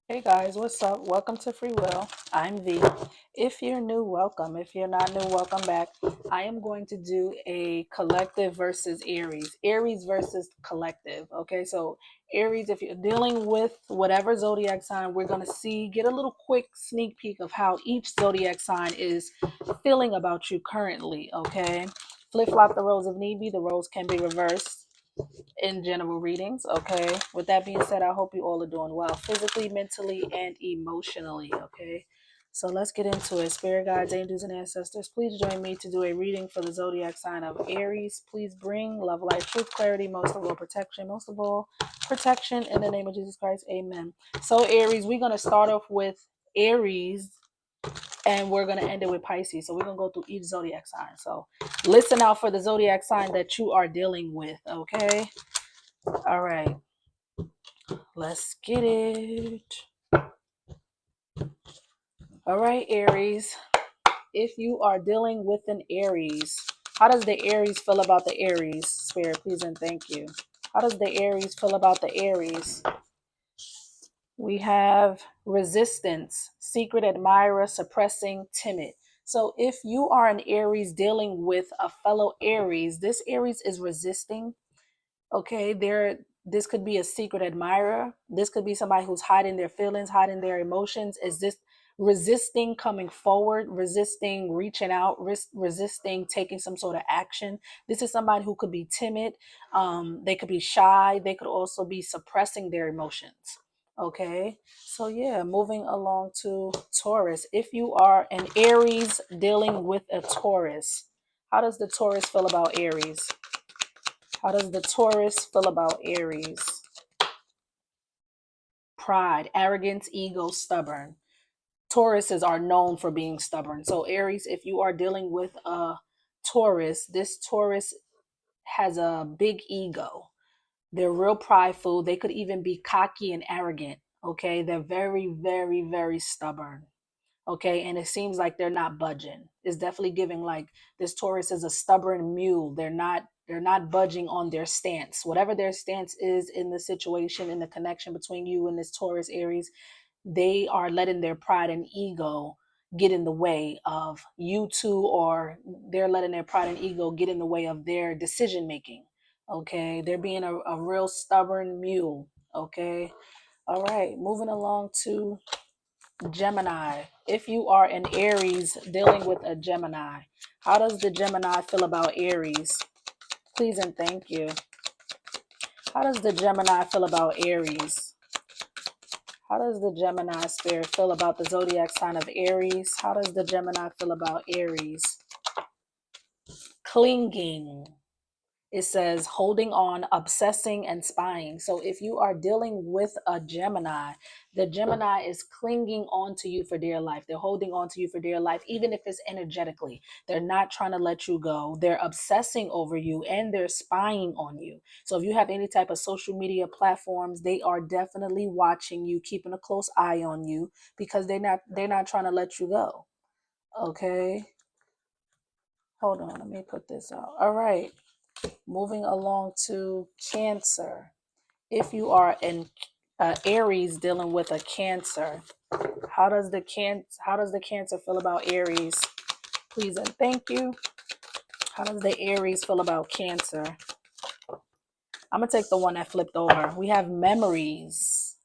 Hey guys, what's up? Welcome to Free Will. I'm V. If you're new, welcome. If you're not new, welcome back. I am going to do a collective versus Aries. Aries versus collective. Okay, so Aries, if you're dealing with whatever zodiac sign, we're going to get a little quick sneak peek of how each zodiac sign is feeling about you currently. Okay, flip flop the roles if need be. The roles can be reversed in general readings. Okay. With that being said, I hope you all are doing well physically, mentally, and emotionally. Okay. So let's get into it. Spirit guides, angels, and ancestors, please join me to do a reading for the zodiac sign of Aries. Please bring love, light, truth, clarity, most of all, protection. Most of all, protection in the name of Jesus Christ. Amen. So, Aries, we're going to start off with Aries and we're going to end it with Pisces. So we're going to go through each zodiac sign. So listen out for the zodiac sign that you are dealing with. Okay. All right, let's get it. All right, Aries. If you are dealing with an Aries, how does the Aries feel about the Aries? Spirit, please and thank you. How does the Aries feel about the Aries? We have resistance, secret admirer, suppressing, timid. So if you are an Aries dealing with a fellow Aries, this Aries is resisting. Okay, this could be a secret admirer. This could be somebody who's hiding their feelings, hiding their emotions. Is this resisting coming forward, resisting reaching out, resisting taking some sort of action? This is somebody who could be timid. They could be shy. They could also be suppressing their emotions. Okay, so yeah, moving along to Taurus. If you are an Aries dealing with a Taurus, how does the Taurus feel about Aries? How does the Taurus feel about Aries? Pride, arrogance, ego, stubborn. Tauruses are known for being stubborn. So, Aries, if you are dealing with a Taurus, this Taurus has a big ego. They're real prideful. They could even be cocky and arrogant. Okay. They're very, very, very stubborn. Okay, and it seems like they're not budging. It's definitely giving like this Taurus is a stubborn mule. They're not budging on their stance. Whatever their stance is in the situation, in the connection between you and this Taurus Aries, they are letting their pride and ego get in the way of you two, or they're letting their pride and ego get in the way of their decision making. Okay, they're being a real stubborn mule. Okay, all right, moving along to Gemini. If you are an Aries dealing with a Gemini, how does the Gemini feel about Aries? Please and thank you. How does the Gemini feel about Aries? How does the Gemini spirit feel about the zodiac sign of Aries? How does the Gemini feel about Aries? Clinging. It says holding on, obsessing, and spying. So if you are dealing with a Gemini, the Gemini is clinging on to you for dear life. They're holding on to you for dear life, even if it's energetically. They're not trying to let you go. They're obsessing over you and they're spying on you. So if you have any type of social media platforms, they are definitely watching you, keeping a close eye on you because they're not trying to let you go. Okay. Hold on, let me put this out. All right. Moving along to Cancer. If you are an Aries dealing with a Cancer, how does the Cancer feel about Aries? Please and thank you. How does the Aries feel about Cancer? I'm gonna take the one that flipped over. We have memories.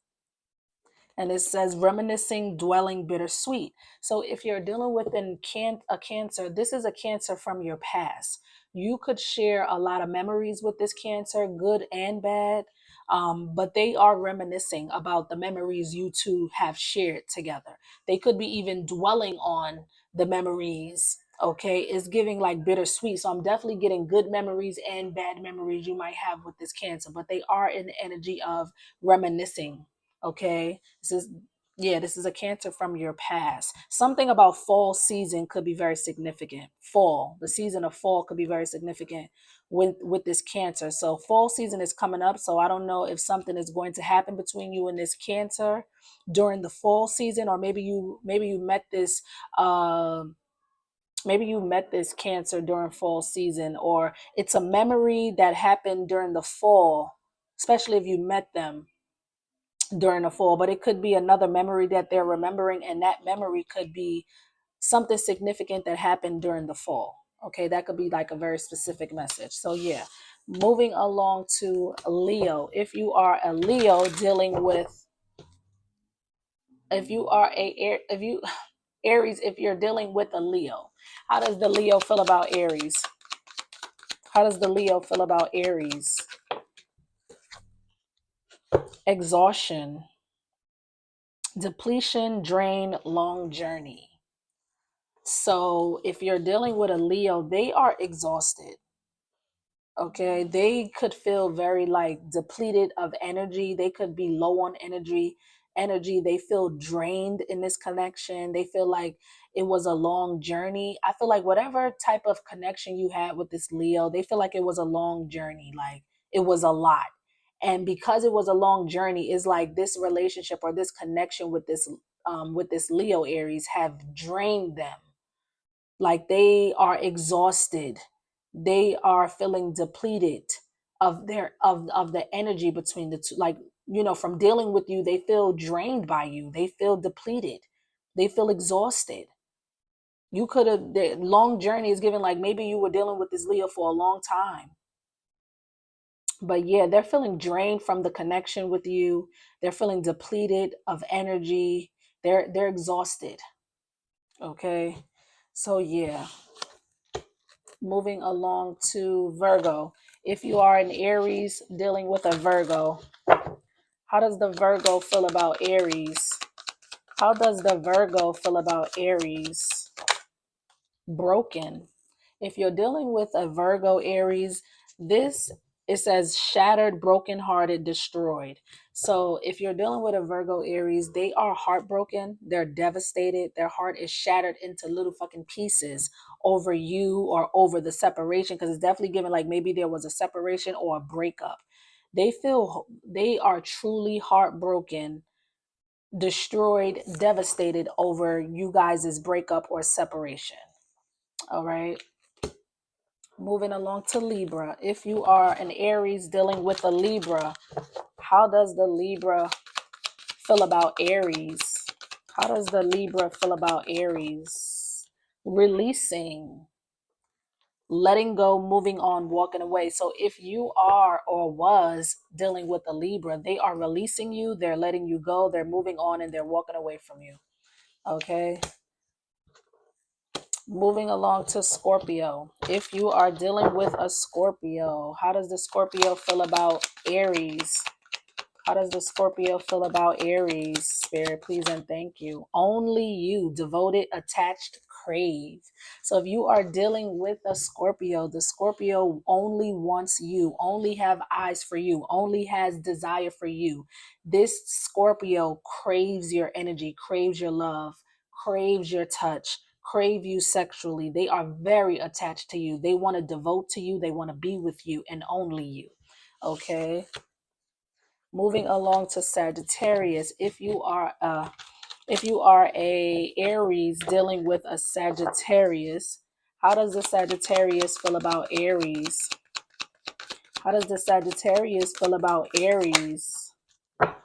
And it says reminiscing, dwelling, bittersweet. So if you're dealing with a Cancer, this is a Cancer from your past. You could share a lot of memories with this Cancer, good and bad, but they are reminiscing about the memories you two have shared together. They could be even dwelling on the memories. Okay, it's giving like bittersweet. So I'm definitely getting good memories and bad memories you might have with this Cancer, but they are in the energy of reminiscing. Okay, this is a Cancer from your past. Something about fall season could be very significant. Fall, the season of fall could be very significant with this Cancer. So fall season is coming up. So I don't know if something is going to happen between you and this Cancer during the fall season, or maybe you met this Cancer during fall season, or it's a memory that happened during the fall, especially if you met them during the fall, but it could be another memory that they're remembering, and that memory could be something significant that happened during the fall. Okay, that could be like a very specific message. So yeah, moving along to Leo. If you are a Leo dealing with, if you are if you Aries, if you're dealing with a Leo, how does the Leo feel about Aries? How does the Leo feel about Aries? Exhaustion, depletion, drain, long journey. So if you're dealing with a Leo, they are exhausted. Okay, they could feel very like depleted of energy. They could be low on energy. They feel drained in this connection. They feel like it was a long journey. I feel like whatever type of connection you had with this Leo, they feel like it was a long journey, like it was a lot. And because it was a long journey, it's like this relationship or this connection with this Leo Aries have drained them. Like they are exhausted, they are feeling depleted of the energy between the two. Like, from dealing with you, they feel drained by you, they feel depleted, they feel exhausted. You could have, the long journey is given like maybe you were dealing with this Leo for a long time, but yeah, they're feeling drained from the connection with you. They're feeling depleted of energy. They're exhausted. Okay, so yeah, moving along to Virgo. If you are an Aries dealing with a Virgo, how does the Virgo feel about Aries? How does the Virgo feel about Aries? Broken. If you're dealing with a Virgo Aries, this, it says shattered, brokenhearted, destroyed. So if you're dealing with a Virgo Aries, they are heartbroken, they're devastated, their heart is shattered into little fucking pieces over you or over the separation, because it's definitely given like maybe there was a separation or a breakup. They are truly heartbroken, destroyed, devastated over you guys' breakup or separation. All right. Moving along to Libra. If you are an Aries dealing with a Libra, how does the Libra feel about Aries? How does the Libra feel about Aries? Releasing, letting go, moving on, walking away. So if you are or was dealing with a Libra, they are releasing you, they're letting you go, they're moving on, and they're walking away from you. Okay. Moving along to Scorpio. If you are dealing with a Scorpio, how does the Scorpio feel about Aries? How does the Scorpio feel about Aries? Spirit, please and thank you. Only you, devoted, attached, crave. So if you are dealing with a Scorpio, the Scorpio only wants you, only have eyes for you, only has desire for you. This Scorpio craves your energy, craves your love, craves your touch, crave you sexually. They are very attached to you. They want to devote to you. They want to be with you and only you. Okay. Moving along to Sagittarius. If you are a Aries dealing with a Sagittarius, how does the Sagittarius feel about Aries? How does the Sagittarius feel about Aries?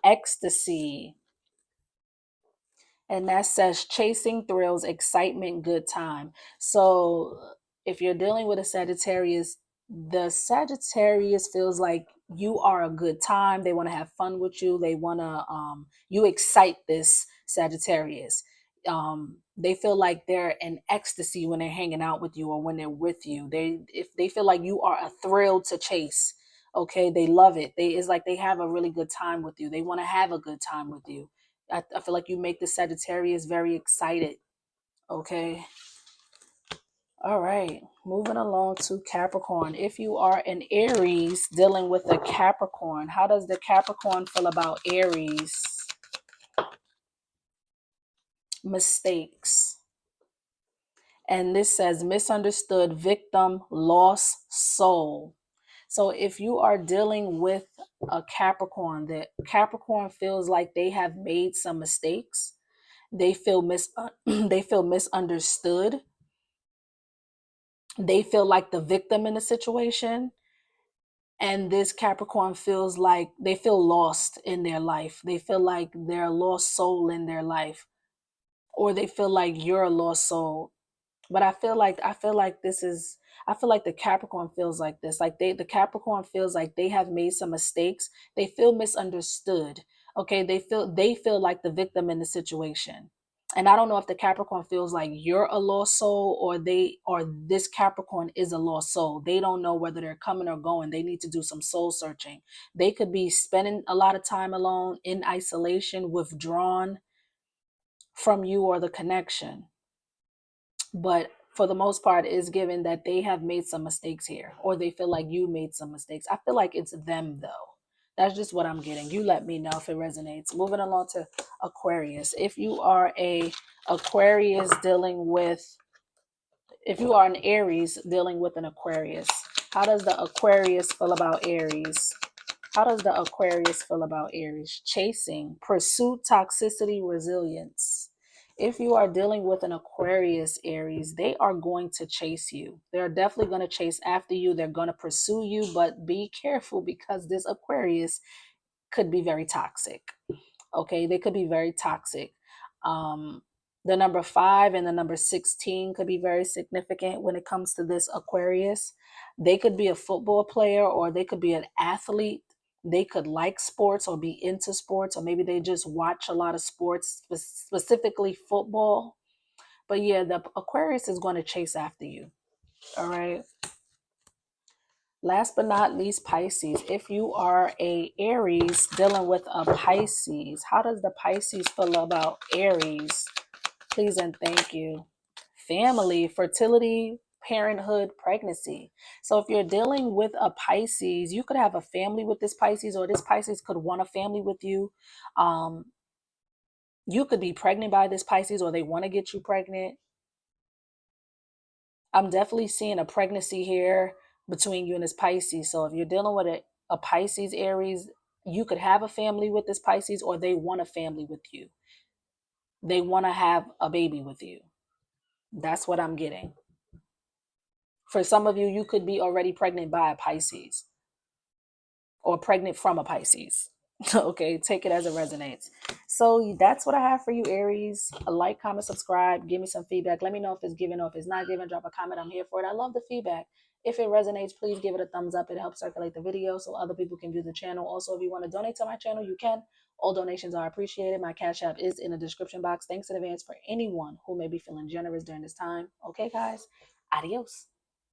Ecstasy. And that says chasing thrills, excitement, good time. So if you're dealing with a Sagittarius, the Sagittarius feels like you are a good time. They want to have fun with you. They want to, you excite this Sagittarius. They feel like they're in ecstasy when they're hanging out with you or when they're with you. If they feel like you are a thrill to chase. Okay, they love it. It's like they have a really good time with you. They want to have a good time with you. I feel like you make the Sagittarius very excited. Okay. All right. Moving along to Capricorn. If you are an Aries dealing with a Capricorn, how does the Capricorn feel about Aries? Mistakes. And this says misunderstood, victim, lost soul. So if you are dealing with a Capricorn, the Capricorn feels like they have made some mistakes. They feel they feel misunderstood. They feel like the victim in the situation. And this Capricorn feels like they feel lost in their life. They feel like they're a lost soul in their life, or they feel like you're a lost soul. But I feel like this is I feel like the Capricorn feels like this. Like the Capricorn feels like they have made some mistakes. They feel misunderstood. Okay, they feel like the victim in the situation. And I don't know if the Capricorn feels like you're a lost soul, or this Capricorn is a lost soul. They don't know whether they're coming or going. They need to do some soul searching. They could be spending a lot of time alone, in isolation, withdrawn from you or the connection. But for the most part, is given that they have made some mistakes here, or they feel like you made some mistakes. I feel like it's them though. That's just what I'm getting. You let me know if it resonates. Moving along to Aquarius. If you are an Aries dealing with an Aquarius, how does the Aquarius feel about Aries? How does the Aquarius feel about Aries? Chasing, pursuit, toxicity, resilience. If you are dealing with an Aquarius, Aries, they are going to chase you. They're definitely going to chase after you. They're going to pursue you, but be careful, because this Aquarius could be very toxic. Okay, they could be very toxic. um the number 5 and the number 16 could be very significant when it comes to this Aquarius. They could be a football player, or they could be an athlete. They could like sports or be into sports, or maybe they just watch a lot of sports, specifically football. But yeah, the Aquarius is going to chase after you. All right. Last but not least, Pisces. If you are a Aries dealing with a Pisces, how does the Pisces feel about Aries? Please and thank you. Family, fertility, parenthood, pregnancy. So if you're dealing with a Pisces, you could have a family with this Pisces, or this Pisces could want a family with you. Um, you could be pregnant by this Pisces, or they want to get you pregnant. I'm definitely seeing a pregnancy here between you and this Pisces. So if you're dealing with a Pisces, Aries, you could have a family with this Pisces, or they want a family with you. They want to have a baby with you. That's what I'm getting. For some of you, you could be already pregnant by a Pisces, or pregnant from a Pisces. Okay, take it as it resonates. So that's what I have for you, Aries. A like, comment, subscribe, give me some feedback. Let me know if it's given or if it's not given. Drop a comment. I'm here for it. I love the feedback. If it resonates, please give it a thumbs up. It helps circulate the video so other people can view the channel. Also, if you want to donate to my channel, you can. All donations are appreciated. My Cash App is in the description box. Thanks in advance for anyone who may be feeling generous during this time. Okay, guys. Adios.